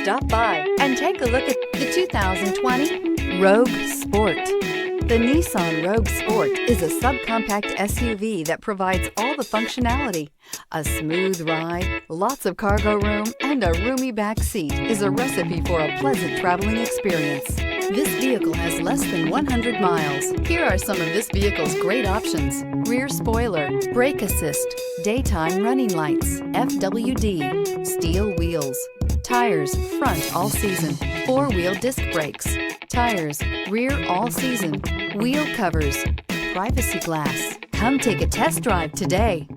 Stop by and take a look at the 2020 Rogue Sport. The Nissan Rogue Sport is a subcompact SUV that provides all the functionality. A smooth ride, lots of cargo room, and a roomy back seat is a recipe for a pleasant traveling experience. This vehicle has less than 100 miles. Here are some of this vehicle's great options: rear spoiler, brake assist, daytime running lights, FWD, steel wheels, tires front all season, four-wheel disc brakes, tires rear all season, wheel covers, privacy glass. Come take a test drive today.